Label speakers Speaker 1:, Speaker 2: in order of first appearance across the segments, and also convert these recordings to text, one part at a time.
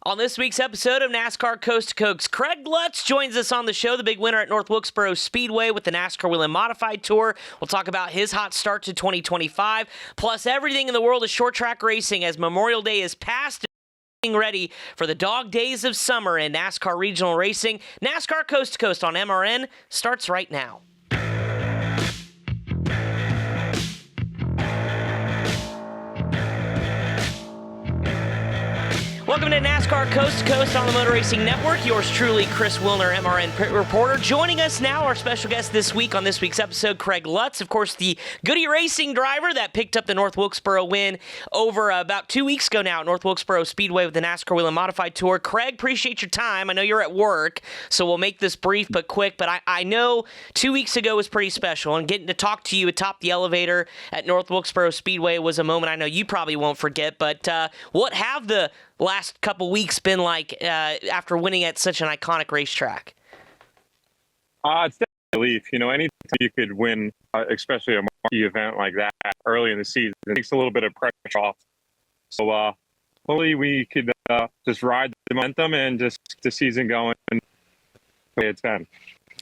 Speaker 1: On this week's episode of NASCAR Coast to Coast, Craig Lutz joins us on the show, the big winner at North Wilkesboro Speedway with the NASCAR Wheel and Modified Tour. We'll talk about his hot start to 2025, plus everything in the world of short track racing as Memorial Day is past and getting ready for the dog days of summer in NASCAR regional racing. NASCAR Coast to Coast on MRN starts right now. Welcome to NASCAR Coast to Coast on the Motor Racing Network. Yours truly, Chris Wilner, MRN Pit Reporter. Joining us now, our special guest this week on this week's episode, Craig Lutz. Of course, the Goody Racing driver that picked up the North Wilkesboro win over about 2 weeks ago now at North Wilkesboro Speedway with the NASCAR Wheel and Modified Tour. Craig, appreciate your time. I know you're at work, so we'll make this brief but quick. But I know 2 weeks ago was pretty special, and getting to talk to you atop the elevator at North Wilkesboro Speedway was a moment I know you probably won't forget. But what have the last couple weeks been like after winning at such an iconic racetrack?
Speaker 2: It's definitely a relief. You know, anytime you could win, especially a marquee event like that early in the season, it takes a little bit of pressure off. So hopefully we could just ride the momentum and just get the season going the way it's been.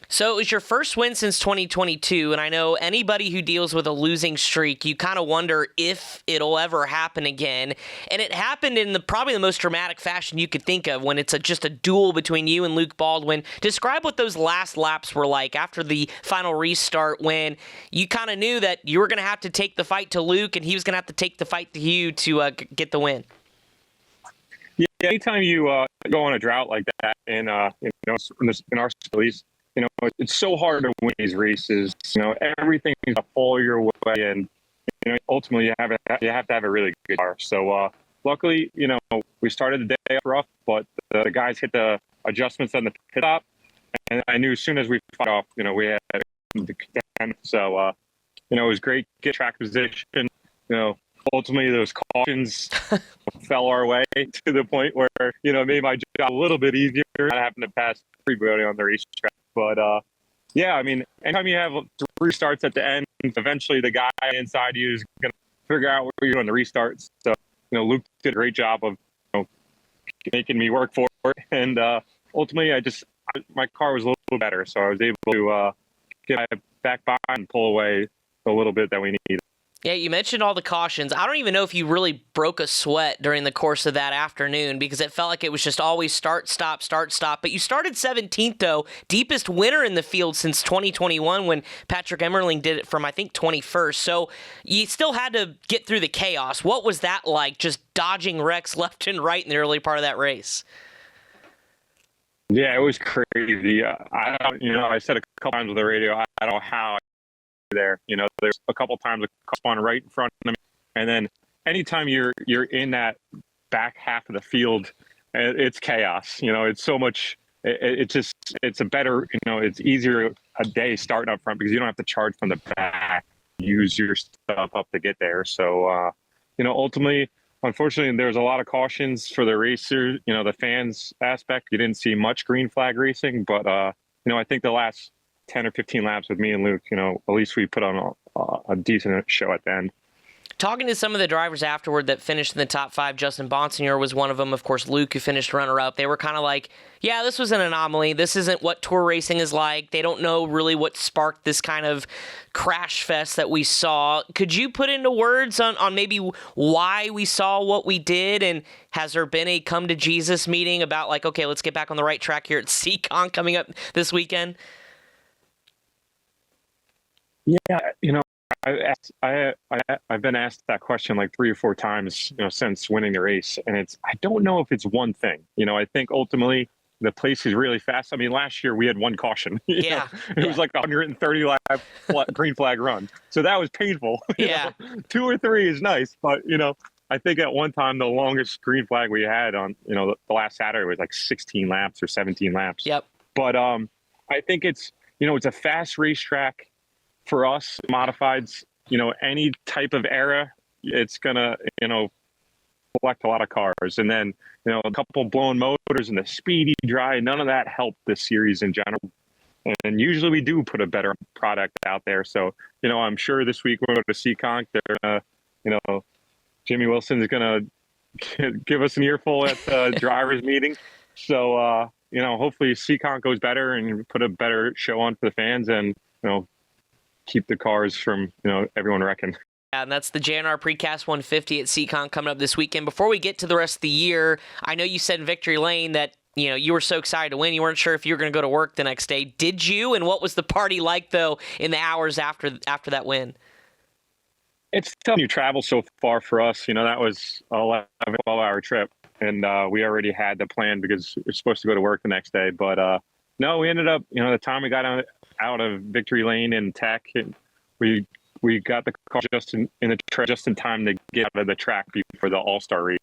Speaker 1: So it was your first win since 2022, and I know anybody who deals with a losing streak, you kind of wonder if it'll ever happen again. And it happened in probably the most dramatic fashion you could think of when it's just a duel between you and Luke Baldwin. Describe what those last laps were like after the final restart when you kind of knew that you were going to have to take the fight to Luke and he was going to have to take the fight to you to get the win.
Speaker 2: Yeah, anytime you go on a drought like that in our cities, you know, it's so hard to win these races. You know, everything is to fall your way, and you know, ultimately you have to have a really good car. So luckily, you know, we started the day off rough, but the guys hit the adjustments on the pit stop, and I knew as soon as we fired off, you know, we had to contend. So you know, it was great to get track position. You know, ultimately those cautions fell our way to the point where, you know, it made my job a little bit easier. I happened to pass everybody on the racetrack. But, yeah, I mean, anytime you have three starts at the end, eventually the guy inside you is going to figure out what you're doing the restarts. So, you know, Luke did a great job of, you know, making me work for it. And ultimately, my car was a little better. So I was able to get my back behind and pull away a little bit that we needed.
Speaker 1: Yeah, you mentioned all the cautions. I don't even know if you really broke a sweat during the course of that afternoon because it felt like it was just always start, stop, start, stop. But you started 17th, though, deepest winner in the field since 2021 when Patrick Emmerling did it from, I think, 21st. So you still had to get through the chaos. What was that like, just dodging wrecks left and right in the early part of that race?
Speaker 2: Yeah, it was crazy. I said a couple times on the radio, I don't know how there. You know, there's a couple times a car spun right in front of me, and then anytime you're in that back half of the field, it's chaos. You know, it's so much. It's a better. You know, it's easier a day starting up front because you don't have to charge from the back, use your stuff up to get there. So, you know, ultimately, unfortunately, there's a lot of cautions for the racers. You know, the fans aspect. You didn't see much green flag racing, but you know, I think the last 10 or 15 laps with me and Luke, you know, at least we put on a decent show at the end.
Speaker 1: Talking to some of the drivers afterward that finished in the top five, Justin Bonsignor was one of them. Of course, Luke, who finished runner-up, they were kind of like, yeah, this was an anomaly. This isn't what tour racing is like. They don't know really what sparked this kind of crash fest that we saw. Could you put into words on maybe why we saw what we did? And has there been a come to Jesus meeting about like, okay, let's get back on the right track here at CCON coming up this weekend?
Speaker 2: Yeah, you know, I've been asked that question like 3 or 4 times, you know, since winning the race, and I don't know if it's one thing. You know, I think ultimately the place is really fast. I mean, last year we had one caution.
Speaker 1: Yeah,
Speaker 2: it was like a 130 lap green flag run, so that was painful.
Speaker 1: Yeah,
Speaker 2: 2 or 3 is nice, but you know, I think at one time the longest green flag we had on, you know, the last Saturday was like 16 laps or 17 laps.
Speaker 1: Yep.
Speaker 2: But I think it's, you know, it's a fast racetrack. For us, modifieds, you know, any type of era, it's gonna, you know, collect a lot of cars. And then, you know, a couple blown motors and the speedy dry, none of that helped this series in general. And usually we do put a better product out there. So, you know, I'm sure this week we're going to CCON. They're gonna, you know, Jimmy Wilson is gonna give us an earful at the drivers meeting. So, hopefully Seekonk goes better and put a better show on for the fans and, keep the cars from, everyone wrecking.
Speaker 1: And that's the JNR Precast 150 at Seekonk coming up this weekend. Before we get to the rest of the year, I know you said in Victory Lane that you were so excited to win. You weren't sure if you were going to go to work the next day. Did you? And what was the party like, though, in the hours after that win?
Speaker 2: It's tough. You travel so far for us. That was a 12-hour trip. And we already had the plan because we're supposed to go to work the next day. But no, we ended up, the time we got out of Victory Lane and Tech, we got the car just in time to get out of the track before the All-Star race.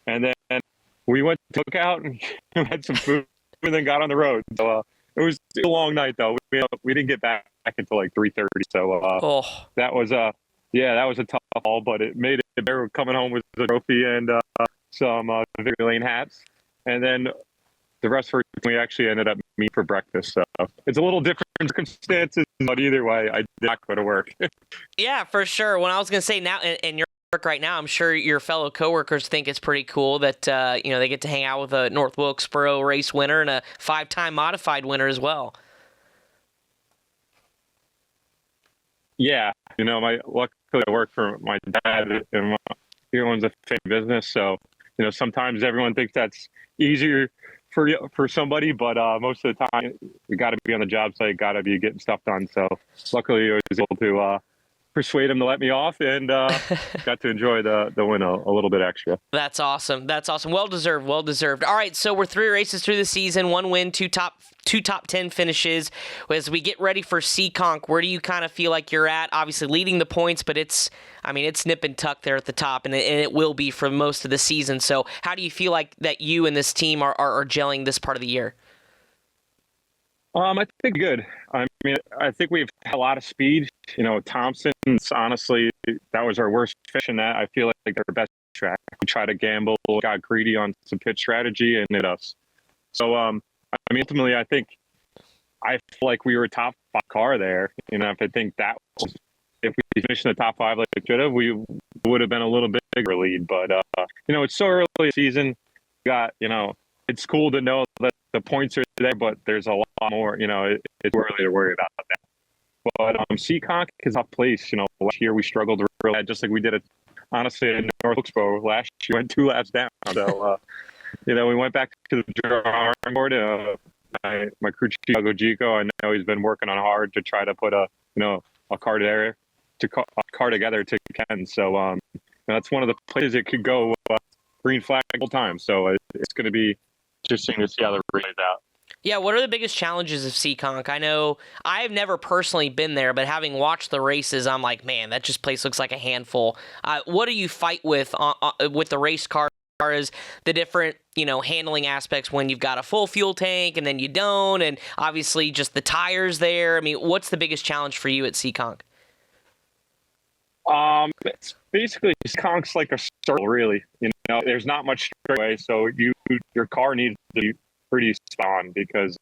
Speaker 2: And then we went to Cookout and had some food and then got on the road. So it was a long night, though. We didn't get back until like 3:30. So that was that was a tough haul, but it made it better coming home with the trophy and some Victory Lane hats. And then the rest of it, we actually ended up meeting for breakfast. So it's a little different circumstances, but either way, I did not go to work.
Speaker 1: Yeah, for sure. When I was going to say now, and you're at work right now, I'm sure your fellow coworkers think it's pretty cool that they get to hang out with a North Wilkesboro race winner and a 5-time modified winner as well.
Speaker 2: Yeah, luckily I work for my dad, and he owns a family business, so sometimes everyone thinks that's easier for somebody, but most of the time we got to be on the job site, got to be getting stuff done. So luckily I was able to persuade him to let me off and got to enjoy the win a little bit extra.
Speaker 1: That's awesome. Well deserved. All right, so we're 3 races through the season, 1 win, two top 10 finishes. As we get ready for Seekonk, where do you kind of feel like you're at? Obviously leading the points, but it's nip and tuck there at the top, and it will be for most of the season. So how do you feel like that you and this team are gelling this part of the year?
Speaker 2: I think good. I think we've had a lot of speed. Thompson's, honestly, that was our worst finish in that. I feel like they're our best track. We tried to gamble, got greedy on some pit strategy, and hit us. So, ultimately, I feel like we were a top 5 car there. If I think that was, if we finished in the top 5 like we should have, we would have been a little bit bigger lead. But, it's so early in the season. It's cool to know that the points are there, but there's a lot more, it's too early to worry about that. But Seekonk is a place, last year we struggled real bad, just like we did it, honestly, in North Wilkesboro. Last year we went 2 laps down. So, we went back to the drawing board. My crew chief, Jico, I know he's been working on hard to try to put a car together to Ken. So that's one of the places it could go green flag the whole time. So it's going to be interesting to see how the race plays out.
Speaker 1: Yeah, what are the biggest challenges of Seekonk? I know I've never personally been there, but having watched the races, I'm like, man, that place looks like a handful. What do you fight with the race car? As the different, handling aspects when you've got a full fuel tank and then you don't, and obviously just the tires there. What's the biggest challenge for you at Seekonk?
Speaker 2: It's basically Seekonk's like a circle, really. There's not much straightaway, so your car needs to be pretty spot on because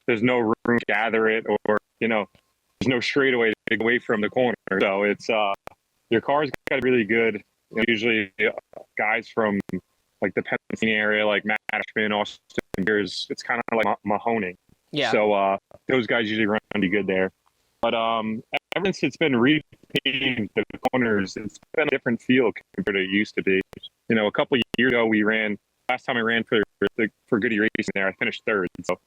Speaker 2: there's no room to gather it, or there's no straightaway to get away from the corner. So it's your car's got to be really good. Usually, guys from like the Pennsylvania area, like Matt Ashman, Austin, it's kind of like Mahoning. Yeah. So those guys usually run pretty good there. But ever since it's been repaved the corners, it's been a different feel compared to it used to be. A couple of years ago, last time I ran for Goody Racing there, I finished 3rd. So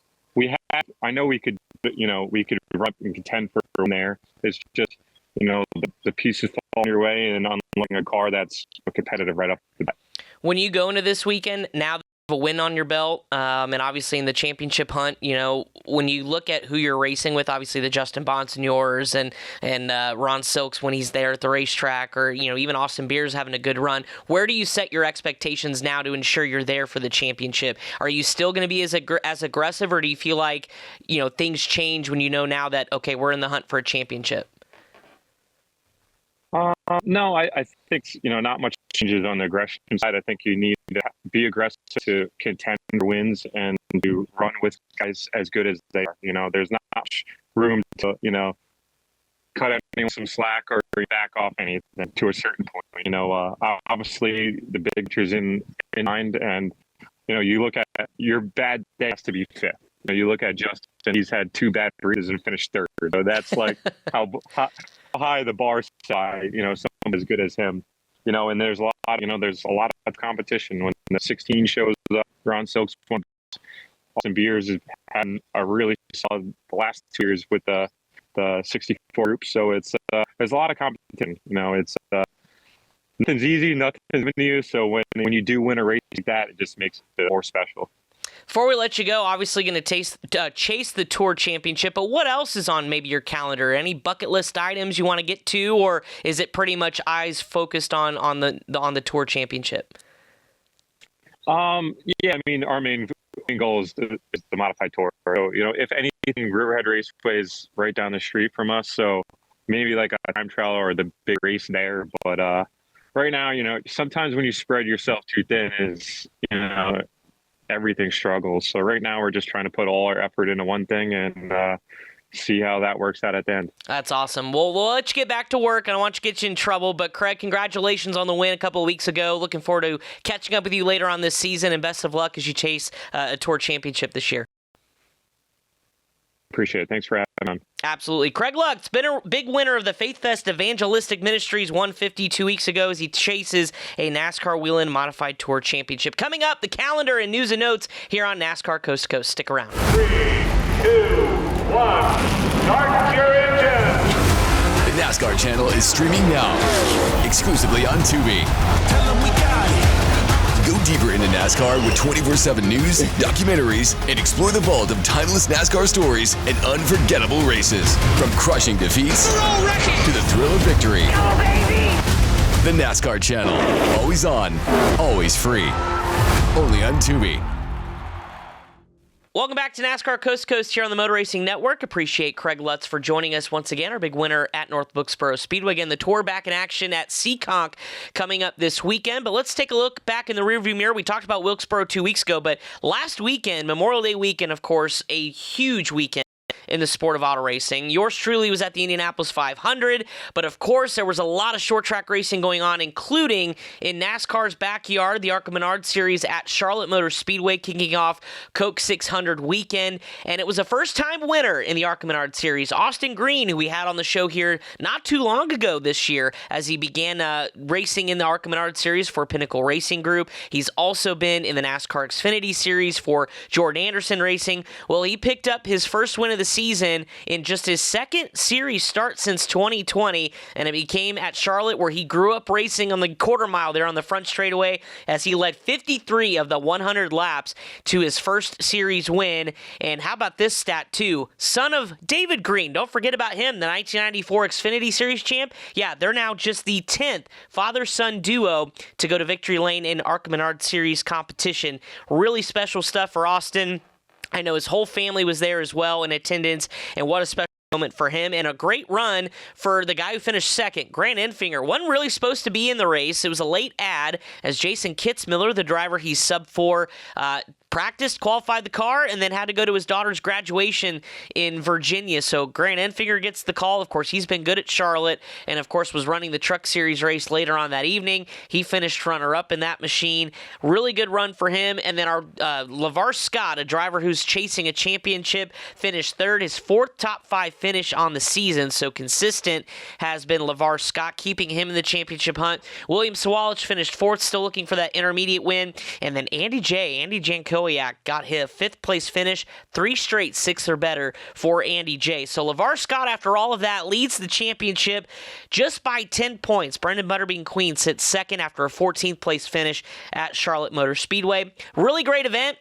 Speaker 2: I know we could run and contend for there. It's just, the pieces fall your way and unlocking a car that's competitive right up to that.
Speaker 1: When you go into this weekend, now that you have a win on your belt, and obviously in the championship hunt, when you look at who you're racing with, obviously the Justin Bonsignors and Ron Silks when he's there at the racetrack, or even Austin Beers having a good run, where do you set your expectations now to ensure you're there for the championship? Are you still going to be as aggressive, or do you feel like things change when now that, okay, we're in the hunt for a championship?
Speaker 2: No, I think, not much changes on the aggression side. I think you need to be aggressive to contend for wins and to run with guys as good as they are. There's not much room to, cut anyone some slack or back off anything to a certain point. Obviously the big picture's in mind, and you look at your bad day has to be fifth. You look at Justin; he's had 2 bad races and finished third. So that's like how high the bar side. Someone as good as him. And there's a lot of competition when the 16 shows up. Ron Silks won. Austin Beers has had a really solid the last 2 years with the 64 group. So it's there's a lot of competition. It's nothing's easy, nothing's new. So when you do win a race like that, it just makes it more special.
Speaker 1: Before we let you go, obviously going to chase the Tour Championship, but what else is on maybe your calendar? Any bucket list items you want to get to, or is it pretty much eyes focused on the Tour Championship?
Speaker 2: Yeah, I mean, our main goal is the modified tour. So, if anything, Riverhead Raceway is right down the street from us. So maybe like a time trial or the big race there. But right now, sometimes when you spread yourself too thin, everything struggles. So right now we're just trying to put all our effort into one thing and see how that works out at the end.
Speaker 1: That's awesome. Well, we'll let you get back to work. I don't want you to get you in trouble, but Craig, congratulations on the win a couple of weeks ago. Looking forward to catching up with you later on this season, and best of luck as you chase a Tour Championship this year.
Speaker 2: Appreciate it. Thanks for having on.
Speaker 1: Absolutely. Craig Lutz, been a big winner of the Faith Fest Evangelistic Ministries 150 2 weeks ago as he chases a NASCAR Whelen Modified Tour Championship. Coming up, the calendar and news and notes here on NASCAR Coast to Coast. Stick around.
Speaker 3: 3, 2, 1, start your engine!
Speaker 4: The NASCAR channel is streaming now, exclusively on Tubi.
Speaker 3: Tell them we got it!
Speaker 4: Go deeper into NASCAR with 24/7 news, documentaries, and explore the vault of timeless NASCAR stories and unforgettable races. From crushing defeats to the thrill of victory.
Speaker 3: Go, baby!
Speaker 4: The NASCAR channel, always on, always free. Only on Tubi.
Speaker 1: Welcome back to NASCAR Coast to Coast here on the Motor Racing Network. Appreciate Craig Lutz for joining us once again, our big winner at North Wilkesboro Speedway. Again, the Tour back in action at Seekonk coming up this weekend. But let's take a look back in the rearview mirror. We talked about Wilkesboro 2 weeks ago, but last weekend, Memorial Day weekend, of course, a huge weekend in the sport of auto racing. Yours truly was at the Indianapolis 500, but of course there was a lot of short track racing going on, including in NASCAR's backyard, the ARCA Menard Series at Charlotte Motor Speedway, kicking off Coke 600 weekend, and it was a first-time winner in the ARCA Menard Series. Austin Green, who we had on the show here not too long ago this year, as he began racing in the ARCA Menard Series for Pinnacle Racing Group. He's also been in the NASCAR Xfinity Series for Jordan Anderson Racing. Well, he picked up his first win of the season in just his second series start since 2020, and it became at Charlotte, where he grew up racing on the quarter mile there on the front straightaway as he led 53 of the 100 laps to his first series win. And how about this stat too? Son of David Green, don't forget about him, the 1994 Xfinity Series champ. Yeah, they're now just the 10th father-son duo to go to victory lane in ARCA Menard Series competition. Really special stuff for Austin. I know his whole family was there as well in attendance, and what a special moment for him, and a great run for the guy who finished second. Grant Enfinger wasn't really supposed to be in the race. It was a late ad as Jason Kitzmiller, the driver he's sub 4, practiced, qualified the car, and then had to go to his daughter's graduation in Virginia. So Grant Enfinger gets the call. Of course, he's been good at Charlotte, and of course was running the Truck Series race later on that evening. He finished runner-up in that machine. Really good run for him. And then our LeVar Scott, a driver who's chasing a championship, finished third, his 4th top 5 finish on the season. So consistent has been LeVar Scott, keeping him in the championship hunt. William Sawalich finished 4th, still looking for that intermediate win. And then Andy Jankowiak got his 5th place finish, 3 straight 6 or better for Andy J. So LeVar Scott, after all of that, leads the championship just by 10 points. Brendan Butterbean Queen sits second after a 14th place finish at Charlotte Motor Speedway. Really great event.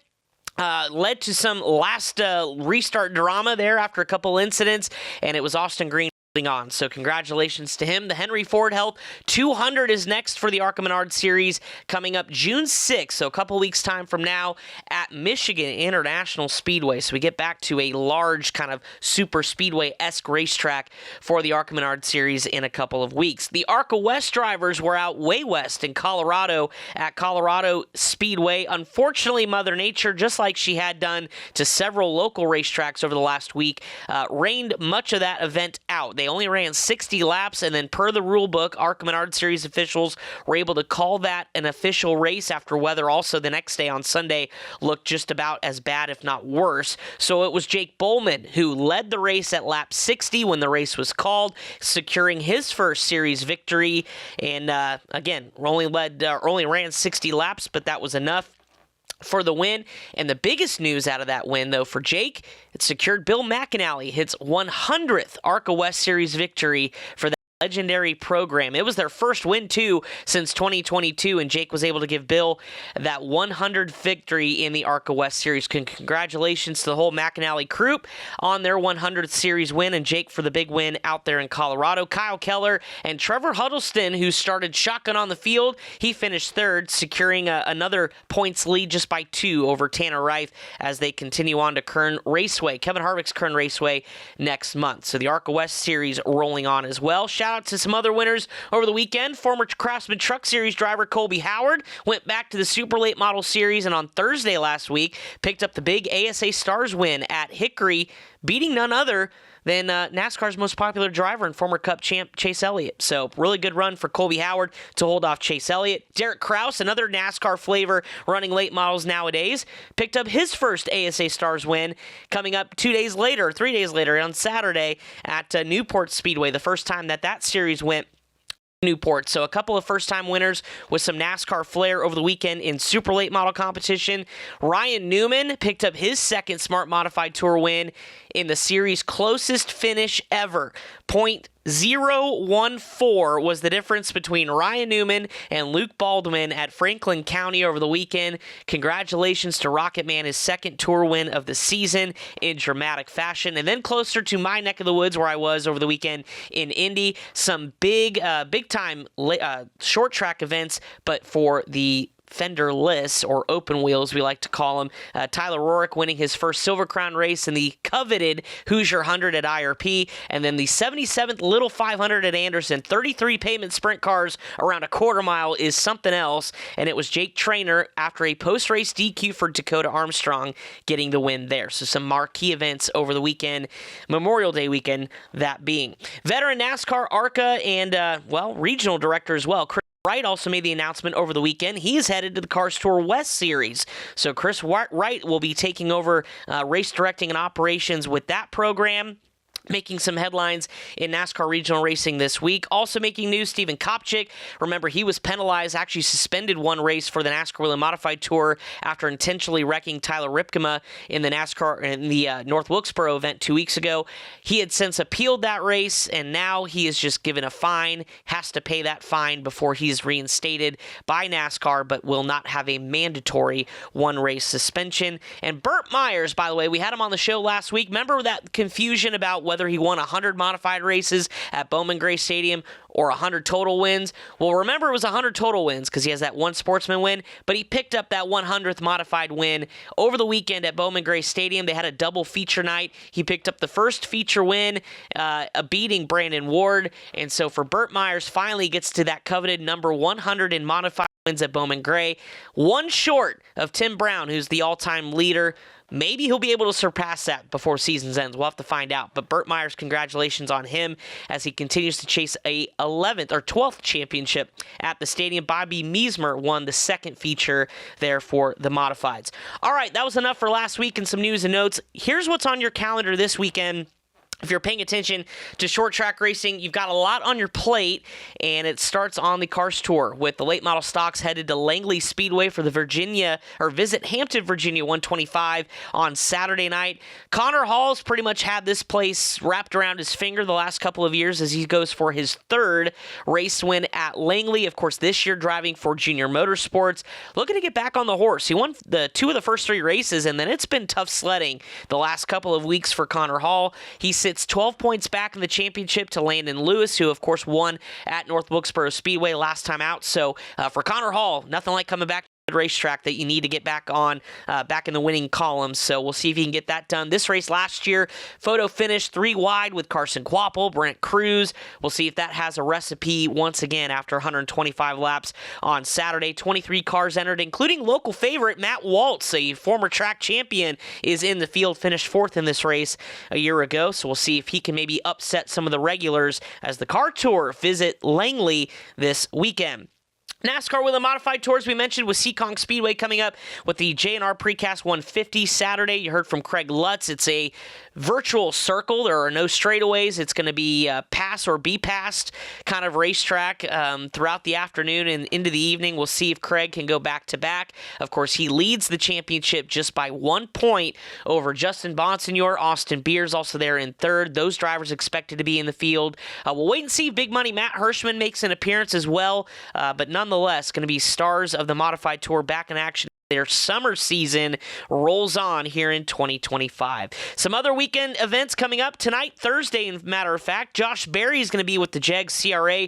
Speaker 1: Led to some last restart drama there after a couple incidents, and it was Austin Green on. So congratulations to him. The Henry Ford Health 200 is next for the ARCA Menard Series, coming up June 6th, so a couple weeks time from now at Michigan International Speedway. So we get back to a large kind of super speedway-esque racetrack for the ARCA Menard Series in a couple of weeks. The ARCA West drivers were out way west in Colorado at Colorado Speedway. Unfortunately, Mother Nature, just like she had done to several local racetracks over the last week, rained much of that event out. They only ran 60 laps, and then per the rule book, ARCA Menard Series officials were able to call that an official race after weather also the next day on Sunday looked just about as bad, if not worse. So it was Jake Bowman who led the race at lap 60 when the race was called, securing his first series victory. And again, only ran 60 laps, but that was enough for the win. And the biggest news out of that win, though, for Jake, it secured Bill McAnally his 100th ARCA West Series victory for that legendary program. It was their first win, too, since 2022, and Jake was able to give Bill that 100th victory in the ARCA West Series. Congratulations to the whole McAnally crew on their 100th series win, and Jake for the big win out there in Colorado. Kyle Keller and Trevor Huddleston, who started shotgun on the field, he finished third, securing another points lead just by 2 over Tanner Reif as they continue on to Kern Raceway, Kevin Harvick's Kern Raceway next month. So the ARCA West Series rolling on as well. Shout out to some other winners over the weekend. Former Craftsman Truck Series driver Colby Howard went back to the Super Late Model Series, and on Thursday last week picked up the big ASA Stars win at Hickory, beating none other than NASCAR's most popular driver and former Cup champ Chase Elliott. So really good run for Colby Howard to hold off Chase Elliott. Derek Kraus, another NASCAR flavor running late models nowadays, picked up his first ASA Stars win coming up 3 days later on Saturday at Newport Speedway, the first time that series went Newport. So a couple of first-time winners with some NASCAR flair over the weekend in super late model competition. Ryan Newman picked up his second Smart Modified Tour win in the series' closest finish ever. .014 was the difference between Ryan Newman and Luke Baldwin at Franklin County over the weekend. Congratulations to Rocket Man, his second tour win of the season in dramatic fashion. And then closer to my neck of the woods where I was over the weekend in Indy, some big-time short track events, but for the fenderless or open wheels, we like to call them. Tyler Rorick winning his first Silver Crown race in the coveted Hoosier 100 at IRP, and then the 77th Little 500 at Anderson. 33 pavement sprint cars around a quarter mile is something else, and it was Jake Traynor after a post-race DQ for Dakota Armstrong getting the win there. So some marquee events over the weekend, Memorial Day weekend that being. Veteran NASCAR ARCA and, regional director as well, Chris Wright also made the announcement over the weekend. He is headed to the Cars Tour West Series. So Chris Wright will be taking over race directing and operations with that program, making some headlines in NASCAR regional racing this week. Also making news, Steven Kopchik. Remember, he was penalized, actually suspended one race for the NASCAR Wheel Modified Tour after intentionally wrecking Tyler Ripkema in the North Wilkesboro event 2 weeks ago. He had since appealed that race, and now he is just given a fine, has to pay that fine before he's reinstated by NASCAR, but will not have a mandatory one-race suspension. And Burt Myers, by the way, we had him on the show last week. Remember that confusion about whether he won 100 modified races at Bowman Gray Stadium or 100 total wins? Well, remember it was 100 total wins because he has that one sportsman win, but he picked up that 100th modified win over the weekend at Bowman Gray Stadium. They had a double feature night. He picked up the first feature win, beating Brandon Ward, and so for Burt Myers, finally gets to that coveted number 100 in modified wins at Bowman Gray, one short of Tim Brown, who's the all-time leader. Maybe he'll be able to surpass that before season's ends. We'll have to find out. But Burt Myers, congratulations on him as he continues to chase a 11th or 12th championship at the stadium. Bobby Meismer won the second feature there for the modifieds. All right, that was enough for last week and some news and notes. Here's what's on your calendar this weekend. If you're paying attention to short track racing, you've got a lot on your plate, and it starts on the Cars Tour with the late model stocks headed to Langley Speedway for the Visit Hampton, Virginia 125 on Saturday night. Connor Hall's pretty much had this place wrapped around his finger the last couple of years as he goes for his third race win at Langley. Of course, this year driving for Junior Motorsports. Looking to get back on the horse. He won the 2 of the first 3 races, and then it's been tough sledding the last couple of weeks for Connor Hall. He sits 12 points back in the championship to Landon Lewis, who, of course, won at North Wilkesboro Speedway last time out. So for Connor Hall, nothing like coming back racetrack that you need to get back on, back in the winning columns. So we'll see if he can get that done. This race last year, photo finished 3 wide with Carson Kvapil, Brent Cruz. We'll see if that has a recipe once again after 125 laps on Saturday. 23 cars entered, including local favorite Matt Waltz, a former track champion, is in the field, finished 4th in this race a year ago. So we'll see if he can maybe upset some of the regulars as the car tour visit Langley this weekend. NASCAR Whelen Modified Tours, we mentioned, with Seekonk Speedway coming up with the J&R Precast 150 Saturday. You heard from Craig Lutz. It's a virtual circle. There are no straightaways. It's going to be a pass or be passed kind of racetrack throughout the afternoon and into the evening. We'll see if Craig can go back-to-back. Of course, he leads the championship just by 1 point over Justin Bonsignor. Austin Beers also there in 3rd. Those drivers expected to be in the field. We'll wait and see if Big Money Matt Hirschman makes an appearance as well, but nonetheless, going to be stars of the Modified Tour back in action. Their summer season rolls on here in 2025. Some other weekend events coming up tonight, Thursday, as a matter of fact. Josh Berry is going to be with the JEGS CRA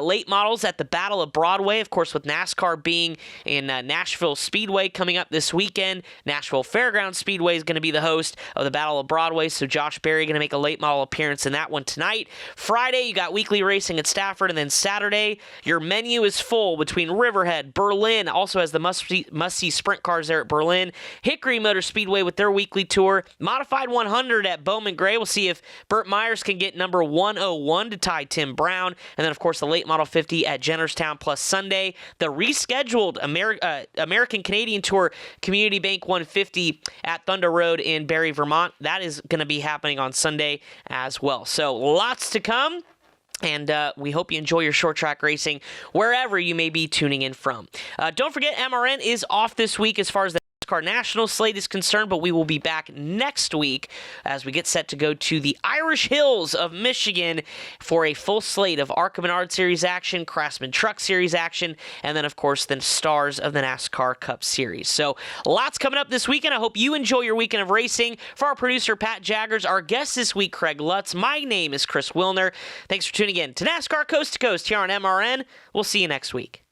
Speaker 1: late models at the Battle of Broadway. Of course, with NASCAR being in Nashville Speedway coming up this weekend, Nashville Fairgrounds Speedway is going to be the host of the Battle of Broadway, so Josh Berry going to make a late model appearance in that one tonight. Friday, you got weekly racing at Stafford, and then Saturday, your menu is full between Riverhead, Berlin, also has the must-see sprint cars there at Berlin, Hickory Motor Speedway with their weekly tour, Modified 100 at Bowman Gray. We'll see if Burt Myers can get number 101 to tie Tim Brown, and then of course the late model 50 at Jennerstown, plus Sunday the rescheduled American Canadian Tour Community Bank 150 at Thunder Road in Barrie, Vermont. That is going to be happening on Sunday as well. So lots to come. And we hope you enjoy your short track racing wherever you may be tuning in from. Don't forget, MRN is off this week as far as the NASCAR National slate is concerned, but we will be back next week as we get set to go to the Irish Hills of Michigan for a full slate of ARCA Menard Series action, Craftsman Truck Series action, and then, of course, the stars of the NASCAR Cup Series. So lots coming up this weekend. I hope you enjoy your weekend of racing. For our producer, Pat Jaggers, our guest this week, Craig Lutz, my name is Chris Wilner. Thanks for tuning in to NASCAR Coast to Coast here on MRN. We'll see you next week.